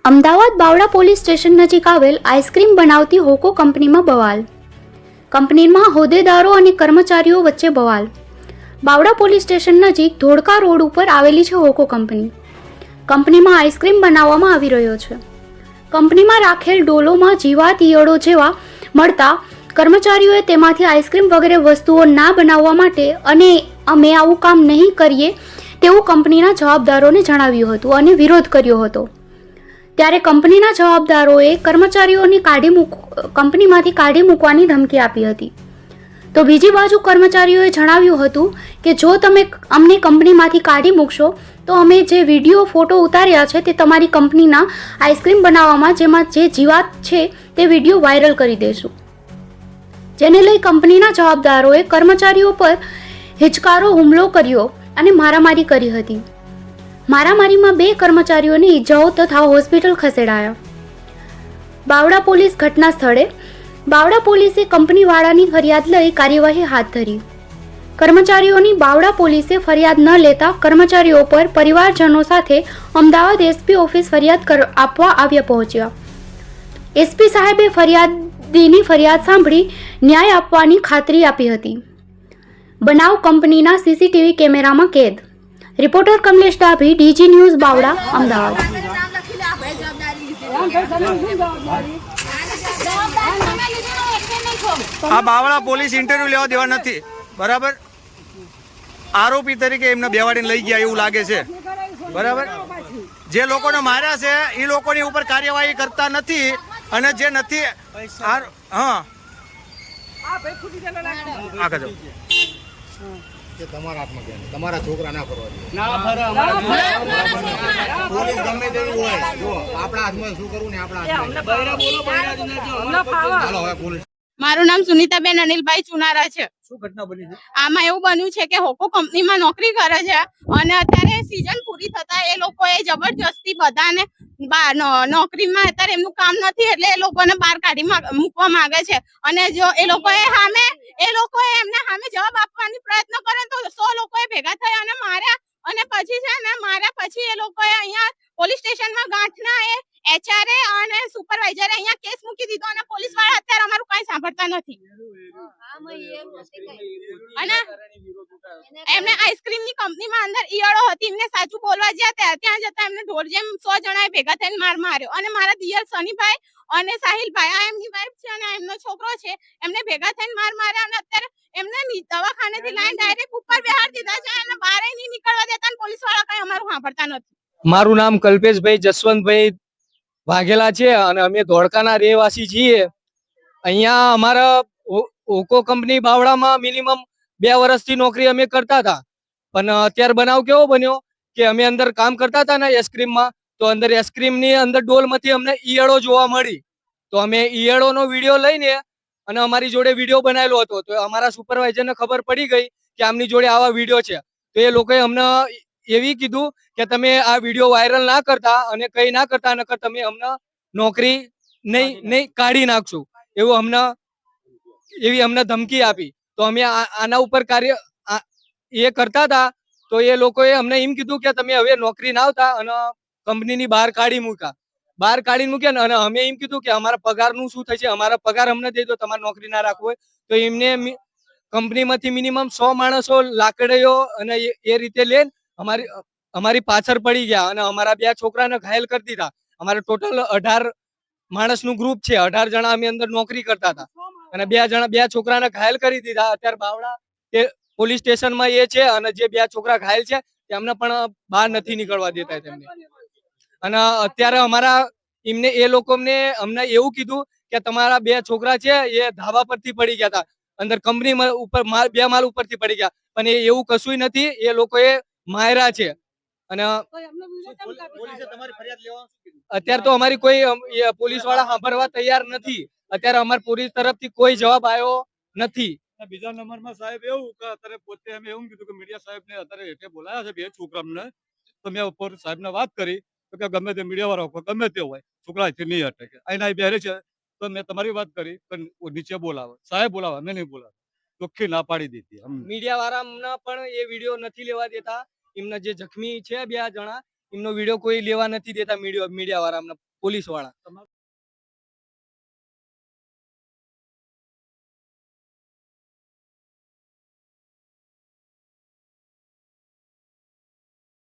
Ahmedabad Bavla police station નજીક આવેલ ice cream બનાવતી હોકો કંપનીમાં બવાલ. કંપનીમાં હોદ્દેદારો અને કર્મચારીઓ વચ્ચે બવાલ. બાવળા પોલીસ સ્ટેશન નજીક ધોળકા રોડ ઉપર આવેલી છે હોકો કંપની. કંપનીમાં આઈસ્ક્રીમ બનાવવામાં આવી રહ્યો છે. કંપનીમાં રાખેલ ડોલોમાં જીવાત ઈયળો જેવા મળતા કર્મચારીઓએ તેમાંથી આઈસ્ક્રીમ વગેરે વસ્તુઓ ના બનાવવા માટે અને અમે આવું કામ નહીં કરીએ તેવું કંપનીના જવાબદારોને જણાવ્યું હતું અને વિરોધ કર્યો હતો. ત્યારે કંપનીના જવાબદારોએ કર્મચારીઓની કંપનીમાંથી કાઢી મૂકવાની ધમકી આપી હતી. તો બીજી બાજુ કર્મચારીઓએ જણાવ્યું હતું કે જો તમે અમને કંપનીમાંથી કાઢી મૂકશો તો અમે જે વિડીયો ફોટો ઉતાર્યા છે તે તમારી કંપનીના આઈસ્ક્રીમ બનાવવામાં જેમાં જે જીવાત છે તે વિડીયો વાયરલ કરી દઈશું. જેને લઈ કંપનીના જવાબદારોએ કર્મચારીઓ પર હિચકારો હુમલો કર્યો અને મારામારી કરી હતી. મારામારીમાં 2 કર્મચારીઓને ઈજાઓ તથા હોસ્પિટલ ખસેડાયા. બાવળા પોલીસ ઘટના સ્થળે. બાવળા પોલીસે કંપનીવાળાની ફરિયાદ લઈ કાર્યવાહી હાથ ધરી. કર્મચારીઓની બાવળા પોલીસે ફરિયાદ ન લેતા કર્મચારીઓ પર પરિવારજનો સાથે અમદાવાદ એસપી ઓફિસ ફરિયાદ આપવા આવ્યા પહોંચ્યા. એસપી સાહેબે ફરિયાદીની ફરિયાદ સાંભળી ન્યાય આપવાની ખાતરી આપી હતી. બનાવ કંપનીના સીસીટીવી કેમેરામાં કેદ. Reporter Kamlesh Dabhi, DG news, Bavla, Ahmedabad. આ બાવળા પોલીસ ઇન્ટરવ્યુ લેવા દેવા નથી, બરાબર. આરોપી તરીકે એમને બેવાડીને લઈ ગયા એવું લાગે છે, બરાબર. જે લોકોને માર્યા છે એ લોકોની ઉપર કાર્યવાહી કરતા નથી અને જે નથી તમારા હાથમાં કે તમારા છોકરા ના ફરવા પોલીસ ગમે તેવું હોય, જો આપણા હાથમાં શું કરવું ને આપણા હાથમાં. મારું નામ સુનીતાબેન અનિલભાઈ ચુનારા છે. શું ઘટના બની છે? આમાં એવું બન્યું છે કે હોકો કંપનીમાં નોકરી કરે છે અને અત્યારે સીઝન પૂરી થતા એ લોકોએ જબરજસ્તી બધાને નોકરીમાં અત્યારે એમનું કામ નથી એટલે એ લોકોને બહાર કાઢી મૂકવા માંગે છે. અને જો એ લોકોએ એમને સામે જવાબ આપવાની પ્રયત્ન કરે તો 100 લોકોએ ભેગા થઈ અને માર્યા. અને પછી છે ને માર્યા પછી એ લોકોએ અહીંયા પોલીસ સ્ટેશનમાં ગાંઠના એચઆરએ અને સુપરવાઇઝરે અહીંયા કેસ મૂકી દીધો અને પોલીસ વાળા અત્યારે અમારું કઈ સાંભળતા નથી. અને એમને આઈસ્ક્રીમ ની કંપનીમાં અંદર ઈયળો હતી. એમને સાચું બોલવા ગયા ત્યાં જતા એમને ઢોર જેમ 100 જણાએ ભેગા થઈને માર્યો. અને મારા દિયર સનીભાઈ અને સાહિલભાઈ, આ એમની વાઈફ છે અને એમનો છોકરો છે, એમને ભેગા થઈને માર્યા અને અત્યારે એમને દવાખાનેથી લાઈન ડાયરેક્ટ ઉપર બેહાડી દીધા છે અને બહાર નહીં નીકળવા દેતા અને પોલીસ વાળા કઈ અમારું સાંભળતા નથી. મારું નામ કલ્પેશભાઈ જસવંતભાઈ વાઘેલા છે અને અમે ધોળકાના રહેવાસી છીએ. અહીંયા અમારા ઓકો કંપની બાવળામાં મિનિમમ 2 વર્ષથી નોકરી અમે કરતા હતા. પણ અત્યારે બનાવ કેવો બન્યો કે અમે અંદર કામ કરતા હતા ને આઈસ્ક્રીમમાં, તો અંદર આઈસ્ક્રીમની અંદર ડોલમાંથી અમને ઈયળો જોવા મળી. તો અમે ઈયળોનો વિડીયો લઈને અને અમારી જોડે વિડીયો બનાવેલો હતો. તો અમારા સુપરવાઇઝરને ખબર પડી ગઈ કે આમની જોડે આવા વિડીયો છે. તો એ લોકોએ અમને એવી કીધું કે તમે આ વિડીયો વાયરલ ના કરતા અને કઈ ના કરતા, નકર તમે અમને નોકરી નહીં કાઢી નાખશું એવું અમને ધમકી આપી. તો અમે આના ઉપર કાર્ય એ કરતા હતા. તો એ લોકોએ અમને એમ કીધું કે તમે હવે નોકરી ના આવતા અને કંપનીની બહાર કાઢી મૂક્યા અને અમે એમ કીધું કે અમારા પગારનું શું થશે, અમારા પગાર અમને દે દો, તમારે નોકરી ના રાખવું હોય તો. એમને કંપનીમાંથી મિનિમમ 100 માણસો લાકડીઓ અને એ રીતે લઈને અમારી પાછળ પડી ગયા અને અમારા 2 છોકરાને ઘાયલ કરી દીધા. અમારે ટોટલ 18 માણસનું ગ્રુપ છે. 18 જણા અમે અંદર નોકરી કરતા હતા અને 2 છોકરાને ઘાયલ કરી દીધા. અત્યારે બાવળા પોલીસ સ્ટેશનમાં એ છે અને જે 2 છોકરા ઘાયલ છે તેમને પણ બહાર નથી નીકળવા દેતા તેમને. અને અત્યારે એ લોકોને અમને એવું કીધું કે તમારા 2 છોકરા છે એ ધાબા પરથી પડી ગયા હતા, અંદર કંપની ઉપર 2 માળ ઉપરથી પડી ગયા. પણ એવું કશું નથી, એ લોકોએ માર્યા છે. અને અત્યારે તો અમારી કોઈ પોલીસ વાળા સાંભળવા તૈયાર નથી. અત્યારે અમારી પોલીસ તરફથી કોઈ જવાબ આવ્યો નથી. બીજા નંબરમાં સાહેબ એવું કે અત્યારે પોતે અમે એવું કીધું કે મીડિયા સાહેબને અત્યારે હેઠે બોલાયા છે 2 છોકરાને. તો મેં ઉપર સાહેબને વાત કરી કે ગમે તે મીડિયા વાળો ગમે તે હોય છોકરાથી નહીં અટકે, અહીંના બેરે છે. તો મેં તમારી વાત કરી નીચે બોલાવો, સાહેબ બોલાવો, અમે નહીં બોલાવો. ચોખ્ખી ના પાડી દીધી. મીડિયા વાળાને પણ એ વિડીયો નથી લેવા દેતા. એમના જે જખમી છે 2 જણા, એમનો વિડીયો કોઈ લેવા નથી દેતા મીડિયા વાળા. પોલીસ વાળા.